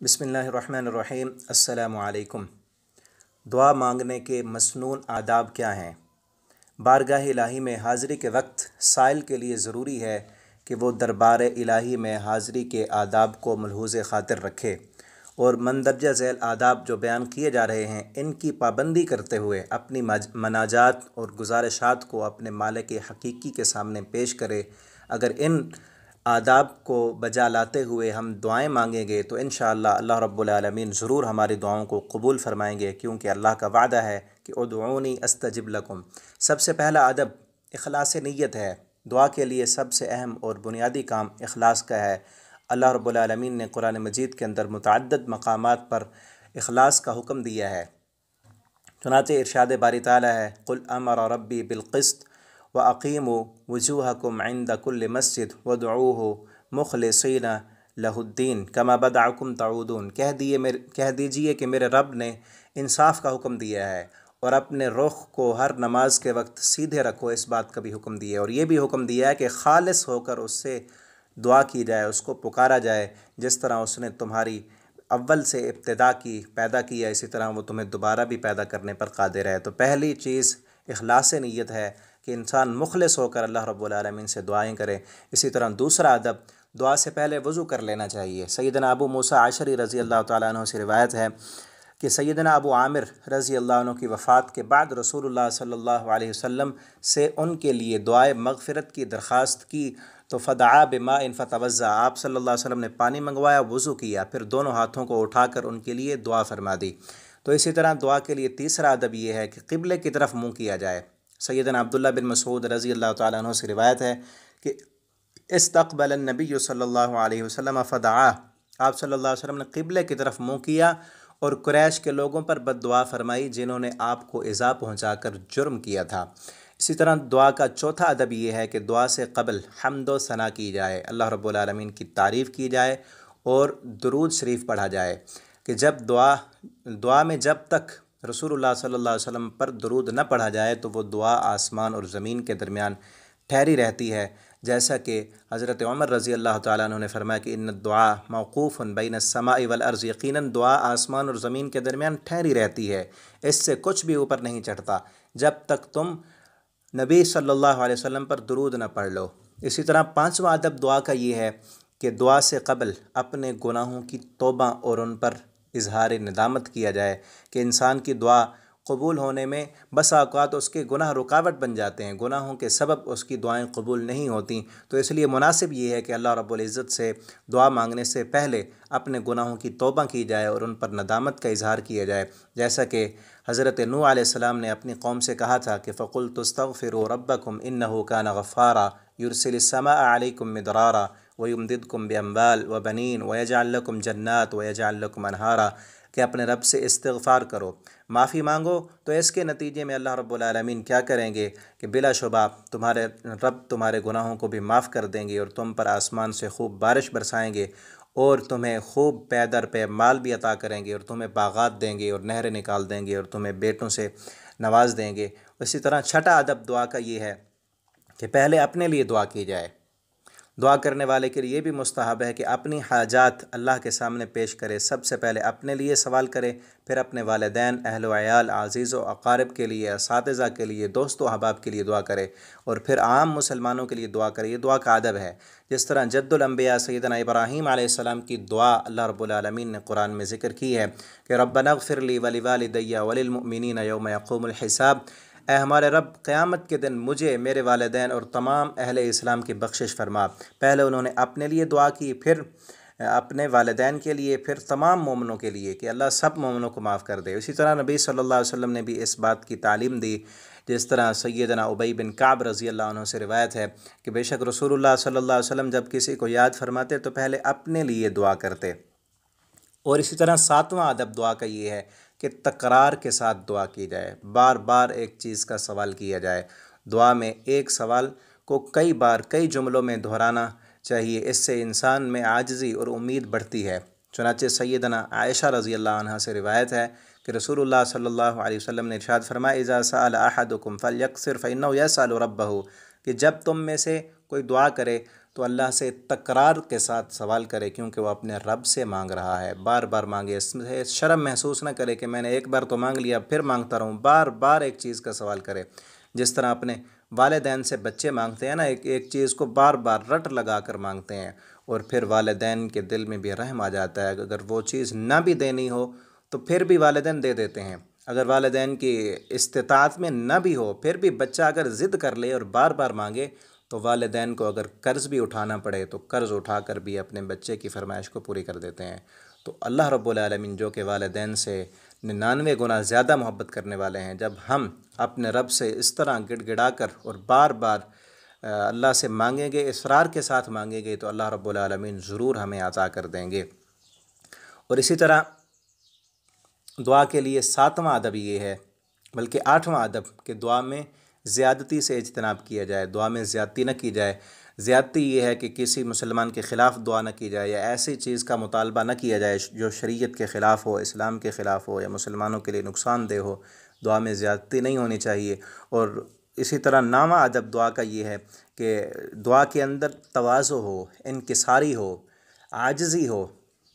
بسم اللہ الرحمن الرحیم۔ السلام علیکم۔ دعا مانگنے کے مسنون آداب کیا ہیں؟ بارگاہ الہی میں حاضری کے وقت سائل کے لیے ضروری ہے کہ وہ دربار الہی میں حاضری کے آداب کو ملحوظ خاطر رکھے اور مندرجہ ذیل آداب جو بیان کیے جا رہے ہیں ان کی پابندی کرتے ہوئے اپنی مناجات اور گزارشات کو اپنے مالک حقیقی کے سامنے پیش کرے۔ اگر ان آداب کو بجا لاتے ہوئے ہم دعائیں مانگیں گے تو انشاءاللہ اللہ رب العالمین ضرور ہماری دعاؤں کو قبول فرمائیں گے، کیونکہ اللہ کا وعدہ ہے کہ ادعونی استجب لکم۔ سب سے پہلا ادب اخلاص نیت ہے۔ دعا کے لیے سب سے اہم اور بنیادی کام اخلاص کا ہے۔ اللہ رب العالمین نے قرآن مجید کے اندر متعدد مقامات پر اخلاص کا حکم دیا ہے۔ چنانچہ ارشاد باری تعالیٰ ہے، قل امر ربی بالقسط وَأَقِيمُوا وُجُوهَكُمْ عِنْدَ كُلِّ مَسْجِدٍ وَادْعُوهُ مُخْلِصِينَ لَهُ الدِّينَ كَمَا بَدَأَكُمْ تَعُودُونَ۔ کہہ دیجئے کہ میرے رب نے انصاف کا حکم دیا ہے اور اپنے رخ کو ہر نماز کے وقت سیدھے رکھو، اس بات کا بھی حکم دیا ہے، اور یہ بھی حکم دیا ہے کہ خالص ہو کر اس سے دعا کی جائے، اس کو پکارا جائے، جس طرح اس نے تمہاری اول سے ابتدا کی، پیدا کیا، اسی طرح وہ تمہیں دوبارہ بھی پیدا کرنے پر قادر ہے۔ تو پہلی چیز اخلاص نیت ہے کہ انسان مخلص ہو کر اللہ رب العالمین سے دعائیں کرے۔ اسی طرح دوسرا ادب، دعا سے پہلے وضو کر لینا چاہیے۔ سیدنا ابو موسیٰ عشری رضی اللہ تعالیٰ عنہ سے روایت ہے کہ سیدنا ابو عامر رضی اللہ عنہ کی وفات کے بعد رسول اللہ صلی اللہ علیہ وسلم سے ان کے لیے دعائے مغفرت کی درخواست کی تو فدعا بماء فتوضا، آپ صلی اللہ علیہ وسلم نے پانی منگوایا، وضو کیا، پھر دونوں ہاتھوں کو اٹھا کر ان کے لیے دعا فرما دی۔ تو اسی طرح دعا کے لیے تیسرا ادب یہ ہے کہ قبلے کی طرف منہ کیا جائے۔ سیدنا عبداللہ بن مسعود رضی اللہ تعالیٰ عنہ سے روایت ہے کہ استقبل النبی صلی اللہ علیہ وسلم فدعا، آپ صلی اللہ علیہ وسلم نے قبلے کی طرف منہ کیا اور قریش کے لوگوں پر بد دعا فرمائی جنہوں نے آپ کو ایذا پہنچا کر جرم کیا تھا۔ اسی طرح دعا کا چوتھا ادب یہ ہے کہ دعا سے قبل حمد و ثنا کی جائے، اللہ رب العالمین کی تعریف کی جائے اور درود شریف پڑھا جائے کہ جب دعا میں جب تک رسول اللہ صلی اللہ علیہ وسلم پر درود نہ پڑھا جائے تو وہ دعا آسمان اور زمین کے درمیان ٹھہری رہتی ہے، جیسا کہ حضرت عمر رضی اللہ تعالیٰ عنہ نے فرمایا کہ ان الدعاء موقوف بین السماء والارض، یقیناً دعا آسمان اور زمین کے درمیان ٹھہری رہتی ہے، اس سے کچھ بھی اوپر نہیں چڑھتا جب تک تم نبی صلی اللہ علیہ وسلم پر درود نہ پڑھ لو۔ اسی طرح پانچواں ادب دعا کا یہ ہے کہ دعا سے قبل اپنے گناہوں کی توبہ اور ان پر اظہار ندامت کیا جائے کہ انسان کی دعا قبول ہونے میں بسا اوقات اس کے گناہ رکاوٹ بن جاتے ہیں، گناہوں کے سبب اس کی دعائیں قبول نہیں ہوتیں، تو اس لیے مناسب یہ ہے کہ اللہ رب العزت سے دعا مانگنے سے پہلے اپنے گناہوں کی توبہ کی جائے اور ان پر ندامت کا اظہار کیا جائے، جیسا کہ حضرت نوح علیہ السلام نے اپنی قوم سے کہا تھا کہ فَقُلْتُ اسْتَغْفِرُوا رَبَّكُمْ إِنَّهُ كَانَ غَفَّارًا يُرْسِلِ السَّمَاءَ عَلَيْكُمْ مِدْرَارًا وَيُمْدِدْكُمْ بِأَمْوَالٍ وَبَنِينَ وَيَجْعَلْ لَكُمْ جَنَّاتٍ وَيَجْعَلْ لَكُمْ أَنْهَارًا، کہ اپنے رب سے استغفار کرو، معافی مانگو، تو اس کے نتیجے میں اللہ رب العالمین کیا کریں گے کہ بلا شبہ تمہارے رب تمہارے گناہوں کو بھی معاف کر دیں گے اور تم پر آسمان سے خوب بارش برسائیں گے اور تمہیں خوب پے در پے مال بھی عطا کریں گے اور تمہیں باغات دیں گے اور نہریں نکال دیں گے اور تمہیں بیٹوں سے نواز دیں گے۔ اسی طرح چھٹا ادب دعا کا یہ ہے کہ پہلے اپنے لیے دعا کی جائے۔ دعا کرنے والے کے لیے یہ بھی مستحب ہے کہ اپنی حاجات اللہ کے سامنے پیش کرے، سب سے پہلے اپنے لیے سوال کرے، پھر اپنے والدین، اہل و عیال، عزیز و اقارب کے لیے، اساتذہ کے لیے، دوست و احباب کے لیے دعا کرے، اور پھر عام مسلمانوں کے لیے دعا کرے۔ یہ دعا کا ادب ہے۔ جس طرح جد الانبیاء سیدنا ابراہیم علیہ السلام کی دعا اللہ رب العالمین نے قرآن میں ذکر کی ہے کہ ربنا اغفر لی ولوالدی وللمؤمنین یوم یقوم الحساب، اے ہمارے رب قیامت کے دن مجھے، میرے والدین اور تمام اہل اسلام کی بخشش فرما۔ پہلے انہوں نے اپنے لیے دعا کی، پھر اپنے والدین کے لیے، پھر تمام مومنوں کے لیے کہ اللہ سب مومنوں کو معاف کر دے۔ اسی طرح نبی صلی اللہ علیہ وسلم نے بھی اس بات کی تعلیم دی، جس طرح سیدنا ابی بن کعب رضی اللہ عنہ سے روایت ہے کہ بے شک رسول اللہ صلی اللہ علیہ وسلم جب کسی کو یاد فرماتے تو پہلے اپنے لیے دعا کرتے۔ اور اسی طرح ساتواں ادب دعا کا یہ ہے کہ تکرار کے ساتھ دعا کی جائے، بار بار ایک چیز کا سوال کیا جائے۔ دعا میں ایک سوال کو کئی بار کئی جملوں میں دہرانا چاہیے، اس سے انسان میں عاجزی اور امید بڑھتی ہے۔ چنانچہ سیدنا عائشہ رضی اللہ عنہا سے روایت ہے کہ رسول اللہ صلی اللہ علیہ وسلم نے ارشاد فرمایا اذا سأل احدکم فلیکثر فانہ یسأل ربہ، کہ جب تم میں سے کوئی دعا کرے تو اللہ سے تکرار کے ساتھ سوال کرے، کیونکہ وہ اپنے رب سے مانگ رہا ہے۔ بار بار مانگے، اس میں شرم محسوس نہ کرے کہ میں نے ایک بار تو مانگ لیا پھر مانگتا رہوں، بار بار ایک چیز کا سوال کرے۔ جس طرح اپنے والدین سے بچے مانگتے ہیں نا، ایک چیز کو بار بار رٹ لگا کر مانگتے ہیں، اور پھر والدین کے دل میں بھی رحم آ جاتا ہے۔ اگر وہ چیز نہ بھی دینی ہو تو پھر بھی والدین دے دیتے ہیں۔ اگر والدین کی استطاعت میں نہ بھی ہو پھر بھی بچہ اگر ضد کر لے اور بار بار مانگے، تو والدین کو اگر قرض بھی اٹھانا پڑے تو قرض اٹھا کر بھی اپنے بچے کی فرمائش کو پوری کر دیتے ہیں۔ تو اللہ رب العالمین جو کہ والدین سے 99 گنا زیادہ محبت کرنے والے ہیں، جب ہم اپنے رب سے اس طرح گڑ گڑا کر اور بار بار اللہ سے مانگیں گے، اصرار کے ساتھ مانگیں گے، تو اللہ رب العالمین ضرور ہمیں عطا کر دیں گے۔ اور اسی طرح دعا کے لیے 7واں ادب یہ ہے، بلکہ 8واں ادب، کہ دعا میں زیادتی سے اجتناب کیا جائے، دعا میں زیادتی نہ کی جائے۔ زیادتی یہ ہے کہ کسی مسلمان کے خلاف دعا نہ کی جائے، یا ایسی چیز کا مطالبہ نہ کیا جائے جو شریعت کے خلاف ہو، اسلام کے خلاف ہو، یا مسلمانوں کے لیے نقصان دہ ہو۔ دعا میں زیادتی نہیں ہونی چاہیے۔ اور اسی طرح 9واں ادب دعا کا یہ ہے کہ دعا کے اندر تواضع ہو، انکساری ہو، عاجزی ہو۔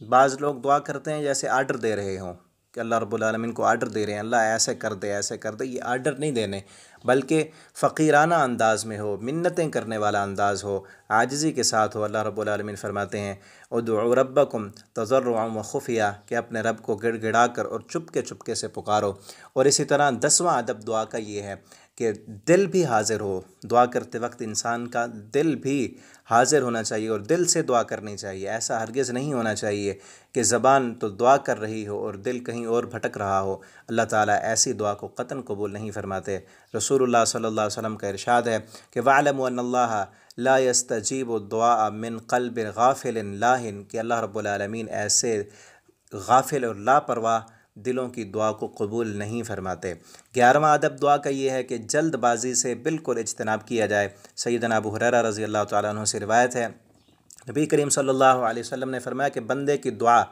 بعض لوگ دعا کرتے ہیں جیسے آرڈر دے رہے ہوں، کہ اللہ رب العالمین کو آرڈر دے رہے ہیں، اللہ ایسے کر دے ایسے کر دے۔ یہ آرڈر نہیں دینے، بلکہ فقیرانہ انداز میں ہو، منتیں کرنے والا انداز ہو، عاجزی کے ساتھ ہو۔ اللہ رب العالمین فرماتے ہیں ادعوا ربکم تضرعا وخفیہ، کہ اپنے رب کو گڑ گڑا کر اور چپکے سے پکارو۔ اور اسی طرح 10واں ادب دعا کا یہ ہے کہ دل بھی حاضر ہو۔ دعا کرتے وقت انسان کا دل بھی حاضر ہونا چاہیے اور دل سے دعا کرنی چاہیے۔ ایسا ہرگز نہیں ہونا چاہیے کہ زبان تو دعا کر رہی ہو اور دل کہیں اور بھٹک رہا ہو۔ اللہ تعالیٰ ایسی دعا کو قطعاً قبول نہیں فرماتے۔ رسول اللہ صلی اللہ علیہ وسلم کا ارشاد ہے کہ وَاعْلَمُوا أَنَّ اللَّهَ لَا يَسْتَجِيبُ الدُّعَاءَ مِنْ قَلْبٍ غَافِلٍ لَاهٍ، کہ اللہ رب العالمین ایسے غافل اور لاپرواہ دلوں کی دعا کو قبول نہیں فرماتے۔ 11واں ادب دعا کا یہ ہے کہ جلد بازی سے بالکل اجتناب کیا جائے۔ سیدنا ابو ہریرہ رضی اللہ تعالیٰ عنہ سے روایت ہے، نبی کریم صلی اللہ علیہ وسلم نے فرمایا کہ بندے کی دعا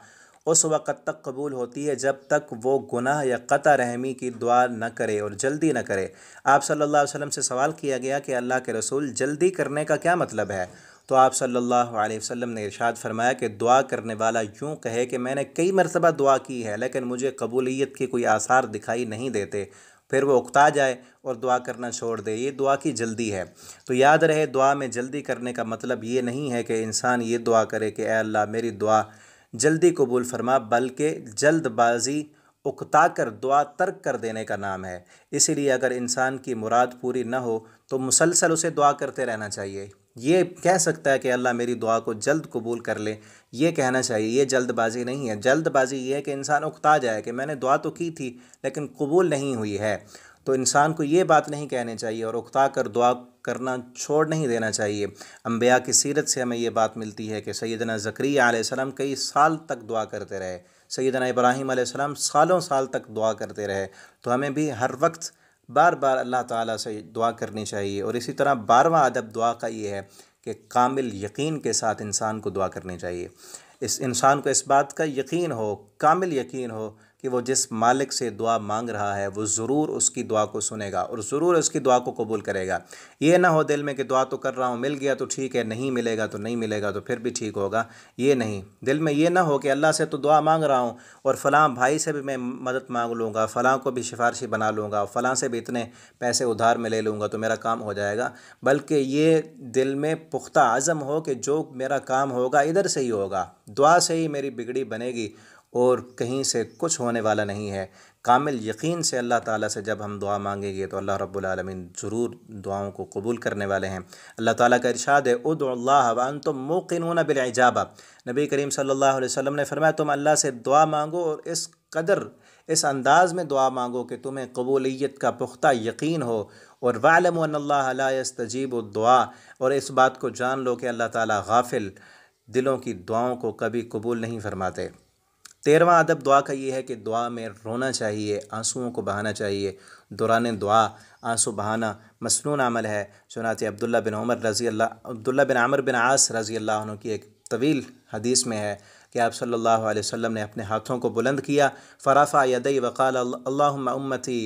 اس وقت تک قبول ہوتی ہے جب تک وہ گناہ یا قطع رحمی کی دعا نہ کرے اور جلدی نہ کرے۔ آپ صلی اللہ علیہ وسلم سے سوال کیا گیا کہ اللہ کے رسول، جلدی کرنے کا کیا مطلب ہے؟ تو آپ صلی اللہ علیہ وسلم نے ارشاد فرمایا کہ دعا کرنے والا یوں کہے کہ میں نے کئی مرتبہ دعا کی ہے لیکن مجھے قبولیت کے کوئی آثار دکھائی نہیں دیتے، پھر وہ اکتا جائے اور دعا کرنا چھوڑ دے۔ یہ دعا کی جلدی ہے۔ تو یاد رہے، دعا میں جلدی کرنے کا مطلب یہ نہیں ہے کہ انسان یہ دعا کرے کہ اے اللہ میری دعا جلدی قبول فرما، بلکہ جلد بازی اکتا کر دعا ترک کر دینے کا نام ہے۔ اسی لیے اگر انسان کی مراد پوری نہ ہو تو مسلسل اسے دعا کرتے رہنا چاہیے۔ یہ کہہ سکتا ہے کہ اللہ میری دعا کو جلد قبول کر لے، یہ کہنا چاہیے، یہ جلد بازی نہیں ہے۔ جلد بازی یہ ہے کہ انسان اکتا جائے کہ میں نے دعا تو کی تھی لیکن قبول نہیں ہوئی ہے، تو انسان کو یہ بات نہیں کہنی چاہیے اور اکتا کر دعا کرنا چھوڑ نہیں دینا چاہیے۔ انبیاء کی سیرت سے ہمیں یہ بات ملتی ہے کہ سیدنا زکریا علیہ السلام کئی سال تک دعا کرتے رہے، سیدنا ابراہیم علیہ السلام سالوں سال تک دعا کرتے رہے۔ تو ہمیں بھی ہر وقت بار بار اللہ تعالیٰ سے دعا کرنی چاہیے۔ اور اسی طرح 12واں ادب دعا کا یہ ہے کہ کامل یقین کے ساتھ انسان کو دعا کرنی چاہیے۔ اس انسان کو اس بات کا یقین ہو، کامل یقین ہو کہ وہ جس مالک سے دعا مانگ رہا ہے وہ ضرور اس کی دعا کو سنے گا اور ضرور اس کی دعا کو قبول کرے گا۔ یہ نہ ہو دل میں کہ دعا تو کر رہا ہوں، مل گیا تو ٹھیک ہے، نہیں ملے گا تو نہیں ملے گا تو پھر بھی ٹھیک ہوگا، یہ نہیں۔ دل میں یہ نہ ہو کہ اللہ سے تو دعا مانگ رہا ہوں اور فلاں بھائی سے بھی میں مدد مانگ لوں گا، فلاں کو بھی سفارشی بنا لوں گا، فلاں سے بھی اتنے پیسے ادھار میں لے لوں گا تو میرا کام ہو جائے گا، بلکہ یہ دل میں پختہ عزم ہو کہ جو میرا کام ہوگا ادھر سے ہی ہوگا، دعا سے ہی میری بگڑی بنے گی اور کہیں سے کچھ ہونے والا نہیں ہے۔ کامل یقین سے اللہ تعالیٰ سے جب ہم دعا مانگیں گے تو اللہ رب العالمین ضرور دعاؤں کو قبول کرنے والے ہیں۔ اللہ تعالیٰ کا ارشاد ہے ادعوا اللہ وانتم موقنون بالاجابہ۔ نبی کریم صلی اللہ علیہ وسلم نے فرمایا تم اللہ سے دعا مانگو اور اس قدر اس انداز میں دعا مانگو کہ تمہیں قبولیت کا پختہ یقین ہو، اور وَاعْلَمُوا أَنَّ اللَّهَ لَا يَسْتَجِيبُ الدُّعَاءَ، اور اس بات کو جان لو کہ اللہ تعالیٰ غافل دلوں کی دعاؤں کو کبھی قبول نہیں فرماتے۔ 13واں ادب دعا کا یہ ہے کہ دعا میں رونا چاہیے، آنسوؤں کو بہانا چاہیے۔ دوران دعا آنسو بہانا مسنون عمل ہے۔ چنانچہ عبداللہ بن عمر بن عاص رضی اللہ عنہ کی ایک طویل حدیث میں ہے کہ آپ صلی اللہ علیہ وسلم نے اپنے ہاتھوں کو بلند کیا، فرفع یدی وقال اللہم امتی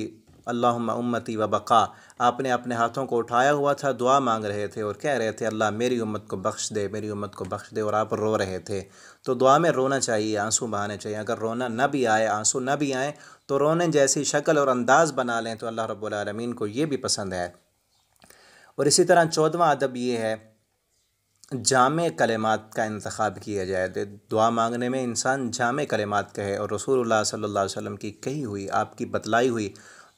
اللہم امتی و بقا، آپ نے اپنے ہاتھوں کو اٹھایا ہوا تھا، دعا مانگ رہے تھے اور کہہ رہے تھے اللہ میری امت کو بخش دے، میری امت کو بخش دے، اور آپ رو رہے تھے۔ تو دعا میں رونا چاہیے، آنسو بہانے چاہیے۔ اگر رونا نہ بھی آئے، آنسو نہ بھی آئیں، تو رونے جیسی شکل اور انداز بنا لیں تو اللہ رب العالمین کو یہ بھی پسند ہے۔ اور اسی طرح 14واں ادب یہ ہے جامع کلمات کا انتخاب کیا جائے۔ دعا مانگنے میں انسان جامع کلمات کہے اور رسول اللہ صلی اللہ علیہ وسلم کی کہی ہوئی، آپ کی بتلائی ہوئی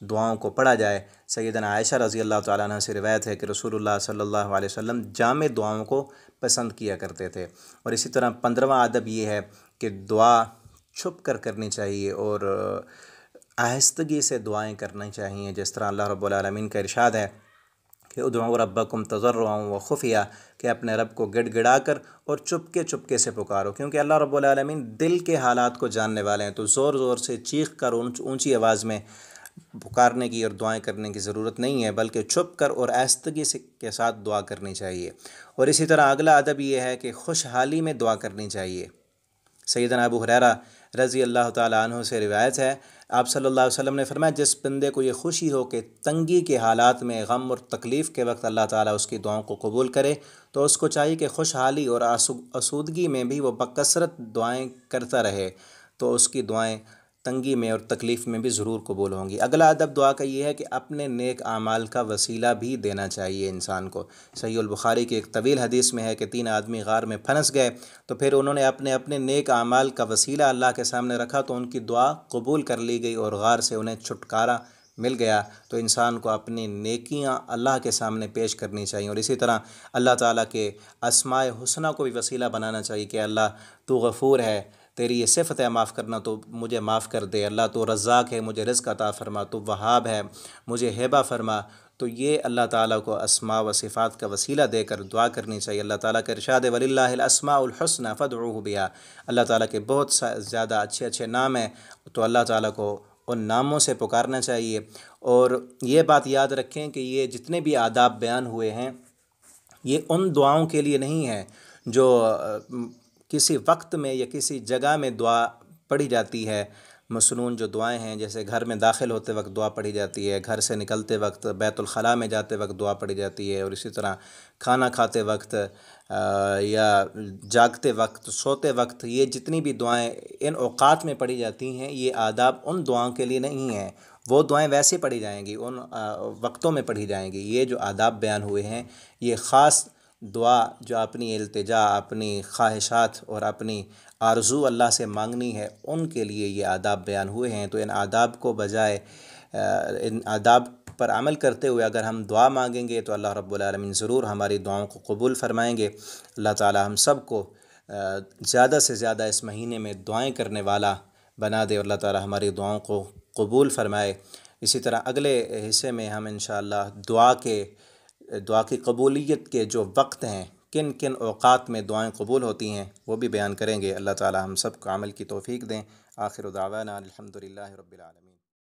دعاؤں کو پڑھا جائے۔ سیدنا عائشہ رضی اللہ تعالیٰ عنہ سے روایت ہے کہ رسول اللہ صلی اللہ علیہ وسلم جامع دعاؤں کو پسند کیا کرتے تھے۔ اور اسی طرح 15واں ادب یہ ہے کہ دعا چھپ کر کرنی چاہیے اور آہستگی سے دعائیں کرنی چاہیے، جس طرح اللہ رب العالمین کا ارشاد ہے کہ ادعوا ربکم تضرعا وخفیہ، کہ اپنے رب کو گڑ گڑا کر اور چپکے سے پکارو، کیونکہ اللہ رب العالمین دل کے حالات کو جاننے والے ہیں۔ تو زور زور سے چیخ کر اونچی آواز میں پکارنے کی اور دعائیں کرنے کی ضرورت نہیں ہے، بلکہ چھپ کر اور آہستگی کے ساتھ دعا کرنی چاہیے۔ اور اسی طرح اگلا ادب یہ ہے کہ خوشحالی میں دعا کرنی چاہیے۔ سیدنا ابو ہریرہ رضی اللہ تعالیٰ عنہ سے روایت ہے، آپ صلی اللہ علیہ وسلم نے فرمایا جس بندے کو یہ خوشی ہو کہ تنگی کے حالات میں، غم اور تکلیف کے وقت اللہ تعالیٰ اس کی دعاؤں کو قبول کرے، تو اس کو چاہیے کہ خوشحالی اور آسودگی میں بھی وہ بکثرت دعائیں کرتا رہے، تو اس کی دعائیں تنگی میں اور تکلیف میں بھی ضرور قبول ہوں گی۔ اگلا ادب دعا کا یہ ہے کہ اپنے نیک اعمال کا وسیلہ بھی دینا چاہیے انسان کو۔ صحیح البخاری کی ایک طویل حدیث میں ہے کہ 3 آدمی غار میں پھنس گئے، تو پھر انہوں نے اپنے نیک اعمال کا وسیلہ اللہ کے سامنے رکھا تو ان کی دعا قبول کر لی گئی اور غار سے انہیں چھٹکارا مل گیا۔ تو انسان کو اپنی نیکیاں اللہ کے سامنے پیش کرنی چاہیے، اور اسی طرح اللہ تعالیٰ کے اسماء حسنہ کو بھی وسیلہ بنانا چاہیے کہ اللہ تو غفور ہے، تیری یہ صفت ہے معاف کرنا، تو مجھے معاف کر دے۔ اللہ تو رزاق ہے، مجھے رزق عطا فرما۔ تو وہاب ہے، مجھے ہبہ فرما۔ تو یہ اللہ تعالیٰ کو اسماء و صفات کا وسیلہ دے کر دعا کرنی چاہیے۔ اللہ تعالیٰ کا ارشاد ہے وَلِلَّهِ الْأَسْمَاءُ الْحُسْنَى فَادْعُوهُ بِهَا، اللہ تعالیٰ کے بہت زیادہ اچھے نام ہیں، تو اللہ تعالیٰ کو ان ناموں سے پکارنا چاہیے۔ اور یہ بات یاد رکھیں کہ یہ جتنے بھی آداب بیان ہوئے ہیں یہ ان دعاؤں کے لیے نہیں ہیں جو کسی وقت میں یا کسی جگہ میں دعا پڑھی جاتی ہے۔ مسنون جو دعائیں ہیں، جیسے گھر میں داخل ہوتے وقت دعا پڑھی جاتی ہے، گھر سے نکلتے وقت، بیت الخلاء میں جاتے وقت دعا پڑھی جاتی ہے، اور اسی طرح کھانا کھاتے وقت یا جاگتے وقت، سوتے وقت، یہ جتنی بھی دعائیں ان اوقات میں پڑھی جاتی ہیں یہ آداب ان دعاؤں کے لیے نہیں ہیں۔ وہ دعائیں ویسے پڑھی جائیں گی، ان وقتوں میں پڑھی جائیں گی۔ یہ جو آداب بیان ہوئے ہیں یہ خاص دعا جو اپنی التجا، اپنی خواہشات اور اپنی آرزو اللہ سے مانگنی ہے، ان کے لیے یہ آداب بیان ہوئے ہیں۔ تو ان آداب کو بجائے ان آداب پر عمل کرتے ہوئے اگر ہم دعا مانگیں گے تو اللہ رب العالمین ضرور ہماری دعاؤں کو قبول فرمائیں گے۔ اللہ تعالی ہم سب کو زیادہ سے زیادہ اس مہینے میں دعائیں کرنے والا بنا دے، اور اللہ تعالی ہماری دعاؤں کو قبول فرمائے۔ اسی طرح اگلے حصے میں ہم انشاءاللہ دعا کی قبولیت کے جو وقت ہیں، کن کن اوقات میں دعائیں قبول ہوتی ہیں، وہ بھی بیان کریں گے۔ اللہ تعالی ہم سب کو عمل کی توفیق دیں۔ آخر دعوانا الحمدللہ رب العالمین۔